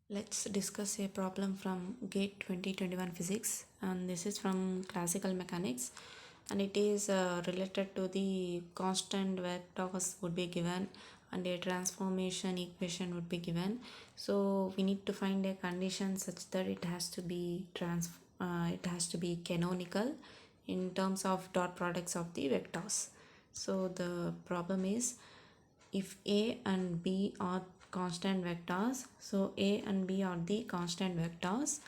Let's discuss a problem from GATE 2021 physics, and this is from classical mechanics, and it is related to the constant vectors would be given and a transformation equation would be given. So we need to find a condition such that it has to be canonical in terms of dot products of the vectors. So the problem is, if A and B are constant vectors, so A and B are the constant vectors,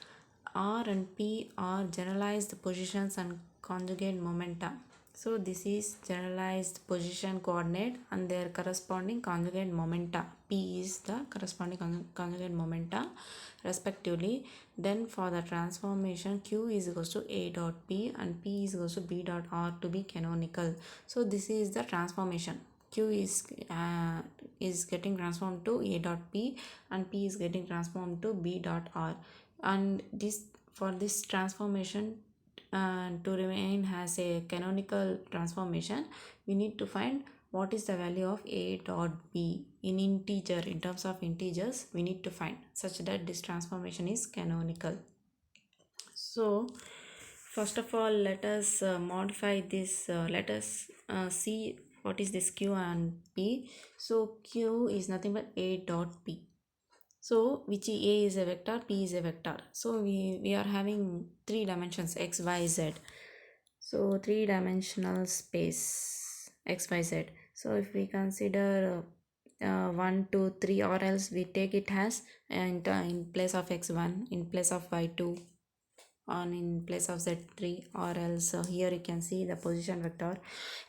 R and P are generalized positions and conjugate momenta. So this is generalized position coordinate and their corresponding conjugate momenta. P is the corresponding conjugate momenta respectively. Then for the transformation, Q is equals to A dot P and P is equals to B dot R to be canonical. So this is the transformation. Q is getting transformed to A dot P and P is getting transformed to B dot R, and this for this transformation to remain as a canonical transformation, we need to find what is the value of A dot B in integer. In terms of integers, we need to find such that this transformation is canonical. So first of all, let us modify this. Let us see what is this Q and P. So Q is nothing but A dot P. So which A is a vector, P is a vector. So we are having three dimensions x, y, z. So three dimensional space x, y, z. So if we consider 1 2 3, or else we take it as in place of x1, in place of y2, on in place of z3, or else here you can see the position vector.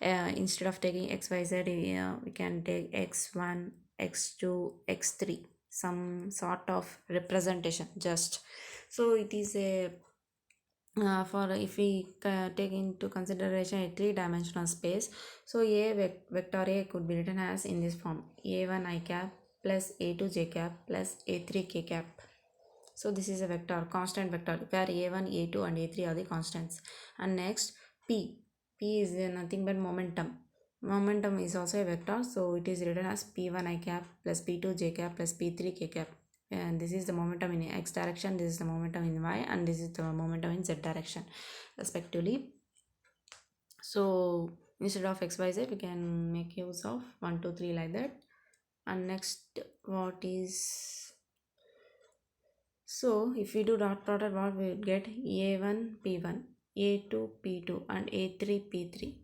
Instead of taking xyz, we can take x1, x2, x3, some sort of representation just. So it is a for if we take into consideration a three-dimensional space, so vector A could be written as in this form: a1 I cap plus a2 j cap plus a3 k cap. So this is a vector, constant vector, where a1, a2 and a3 are the constants. And next, p is nothing but momentum. Momentum is also a vector, so it is written as p1 I cap plus p2 j cap plus p3 k cap. And this is the momentum in x direction, this is the momentum in y, and this is the momentum in z direction respectively. So instead of xyz, we can make use of 1 2 3 like that. And next, what is, so if we do dot product, what we will get: a1 p1, a2 p2 and a3 p3.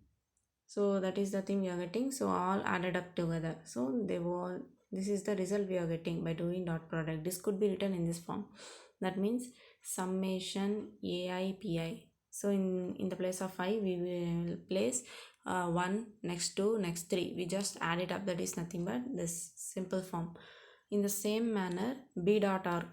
So that is the thing we are getting. So all added up together, so they all, this is the result we are getting by doing dot product. This could be written in this form. That means summation ai pi. So in the place of I, we will place 1 next 2 next 3, we just add it up. That is nothing but this simple form. In the same manner, b dot r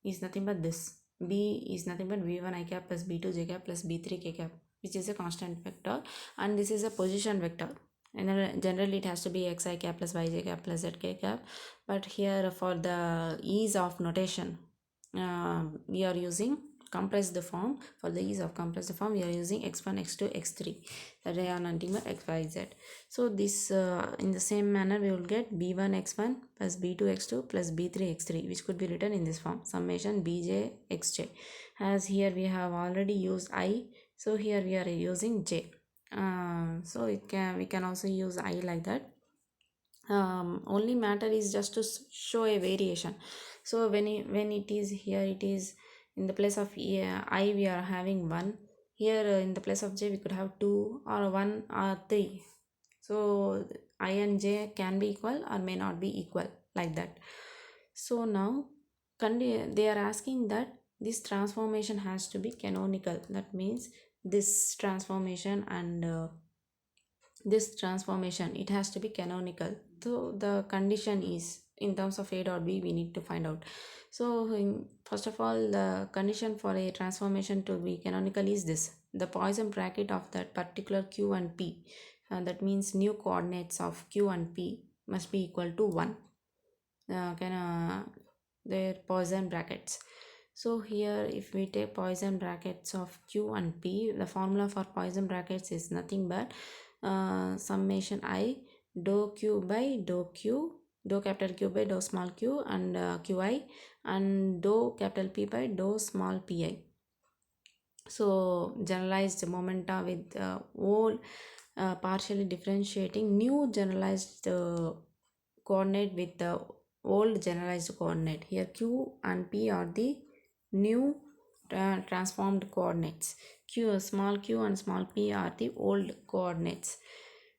is nothing but this. B is nothing but v1 I cap plus b2 j cap plus b3 k cap, which is a constant vector, and this is a position vector. And then generally it has to be xi cap plus yj cap plus zk cap, but here for the ease of notation, we are using compressed form. For the ease of compressed form, we are using x1, x2, x3, that they are nothing but x, y, z. So this in the same manner, we will get b1 x1 plus b2 x2 plus b3 x3, which could be written in this form: summation bj xj. As here we have already used I, so here we are using j. So we can also use I like that. Only matter is just to show a variation. So when it is here, it is in the place of I, we are having 1. Here in the place of j, we could have 2 or 1 or 3. So I and j can be equal or may not be equal, like that. So now they are asking that this transformation has to be canonical. That means this transformation and this transformation, it has to be canonical. So the condition is, in terms of a dot b, we need to find out. So first of all, the condition for a transformation to be canonical is this: the Poisson bracket of that particular q and p, that means new coordinates of q and p must be equal to 1. Their Poisson brackets. So here if we take Poisson brackets of q and p, the formula for Poisson brackets is nothing but summation I dou q by dou q dou capital Q by dou small q and qi, and dou capital P by dou small pi. So generalized momenta with old partially differentiating new generalized coordinate with the old generalized coordinate. Here q and p are the new transformed coordinates. Small q and small p are the old coordinates.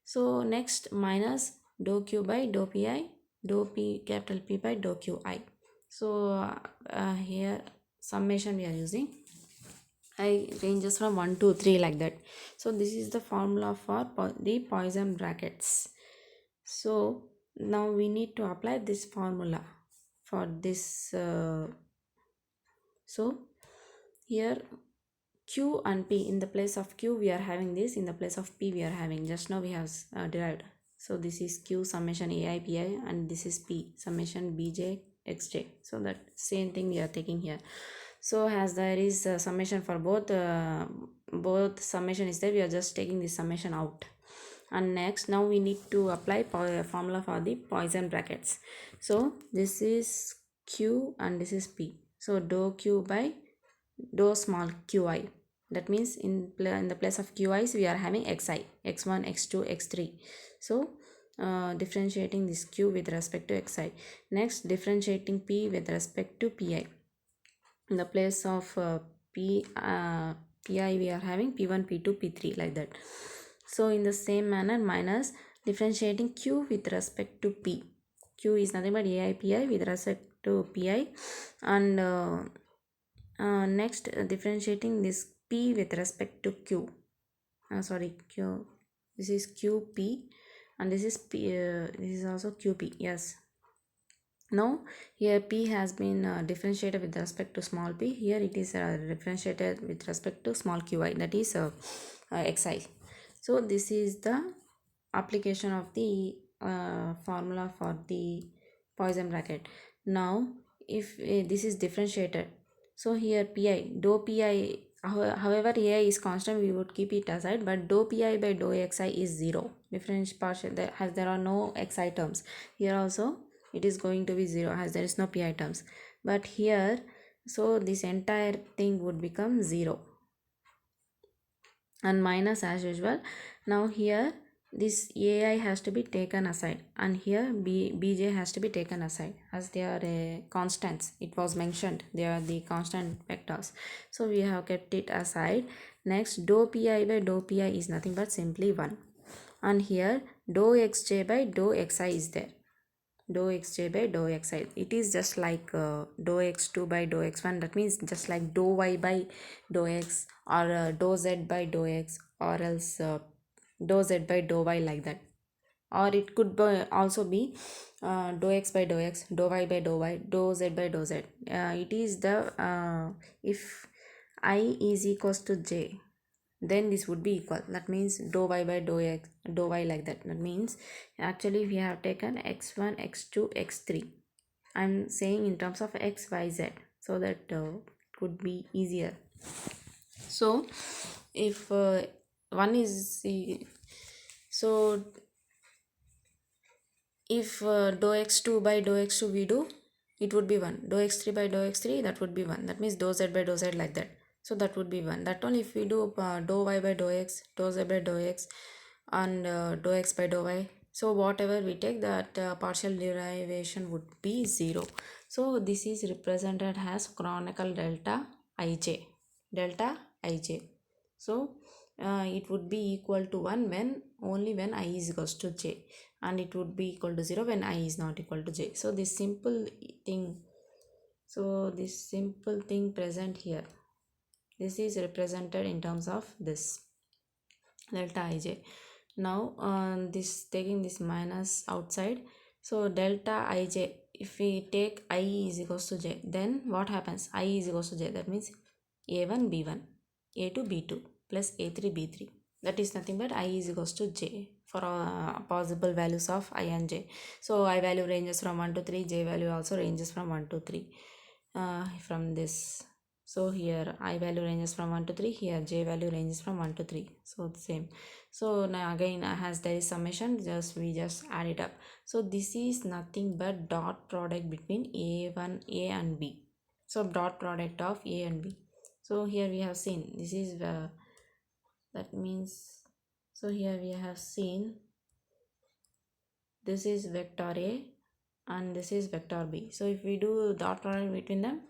So next, minus dou q by dou pi, dou p capital P by dou qi. So here summation we are using I ranges from 1 to 3 like that. So this is the formula for the Poisson brackets. So now we need to apply this formula for this. So here q and p, in the place of q we are having this, in the place of p we are having, just now we have derived. So this is q summation ai pi, and this is p summation bj xj. So that same thing we are taking here. So as there is summation for both summation is there, we are just taking this summation out. And next, now we need to apply formula for the Poisson brackets. So this is q and this is p. So dou q by dou small qi. That means in the place of qi's we are having xi, x1, x2, x3. So differentiating this q with respect to xi. Next, differentiating p with respect to pi. In the place of pi we are having p1, p2, p3 like that. So in the same manner, minus differentiating q with respect to p. Q is nothing but ai pi with respect to pi, and next differentiating this p with respect to q. Q. This is qp, and this is p. This is also qp. Yes. Now here p has been differentiated with respect to small p. Here it is differentiated with respect to small qi, that is xi. So this is the application of the formula for the Poisson bracket. Now if this is differentiated, so here pi, dou pi, however ai is constant, we would keep it aside, but dou pi by dou xi is 0. Difference partial, there are no xi terms. Here also it is going to be 0 as there is no pi terms, but here, so this entire thing would become 0 and minus as usual. Now here this ai has to be taken aside, and here bj has to be taken aside as they are constants. It was mentioned they are the constant vectors, so we have kept it aside. Next, dou pi by dou pi is nothing but simply 1, and here dou xj by dou xi is there. Dou xj by dou xi, it is just like dou x2 by dou x1. That means just like dou y by dou x, or dou z by dou x, or else dou z by dou y, like that. Or it could be, also be dou x by dou x, dou y by dou y, dou z by dou z. It is the if I is equals to j, then this would be equal. That means dou y by dou x, dou y, like that. That means actually we have taken x1, x2, x3. I'm saying in terms of x, y, z, so that it could be easier. So if one is so if dou x2 by dou x2 we do, it would be 1. Dou x3 by dou x3, that would be 1. That means dou z by dou z, like that. So that would be 1. That one, if we do dou y by dou x, dou z by dou x, and dou x by dou y, so whatever we take, that partial derivation would be 0. So this is represented as canonical delta ij. Delta ij. So it would be equal to 1 when only when I is equals to j, and it would be equal to 0 when I is not equal to j. So this simple thing present here, this is represented in terms of this delta ij. Now this taking this minus outside, so delta ij, if we take I is equals to j, then what happens? I is equals to j, that means a1 b1, a2 b2 plus a3 b3. That is nothing but I is equals to j for possible values of I and j. So I value ranges from 1 to 3, j value also ranges from 1 to 3 from this. So here I value ranges from 1 to 3, here j value ranges from 1 to 3, so the same. So now again, as there is summation, we just add it up. So this is nothing but dot product between a and b. So dot product of a and b. So here we have seen this is that means, so here we have seen this is vector a and this is vector b. So if we do dot product between them,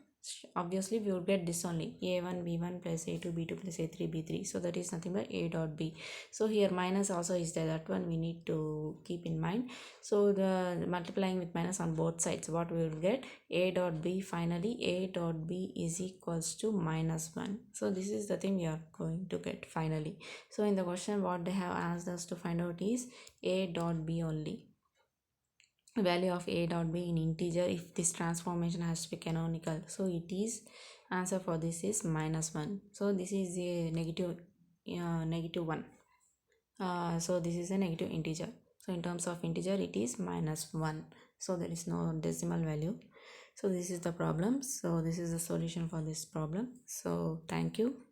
obviously we would get this only, a1 b1 plus a2 b2 plus a3 b3. So that is nothing but a dot b. So here minus also is there, that one we need to keep in mind. So the multiplying with minus on both sides, what we will get, a dot b, finally a dot b is equals to -1. So this is the thing we are going to get finally. So in the question what they have asked us to find out is a dot b only, value of a dot b in integer if this transformation has to be canonical. So it is, answer for this is -1. So this is a negative 1. So this is a negative integer. So in terms of integer it is -1. So there is no decimal value. So this is the problem. So this is the solution for this problem. So thank you.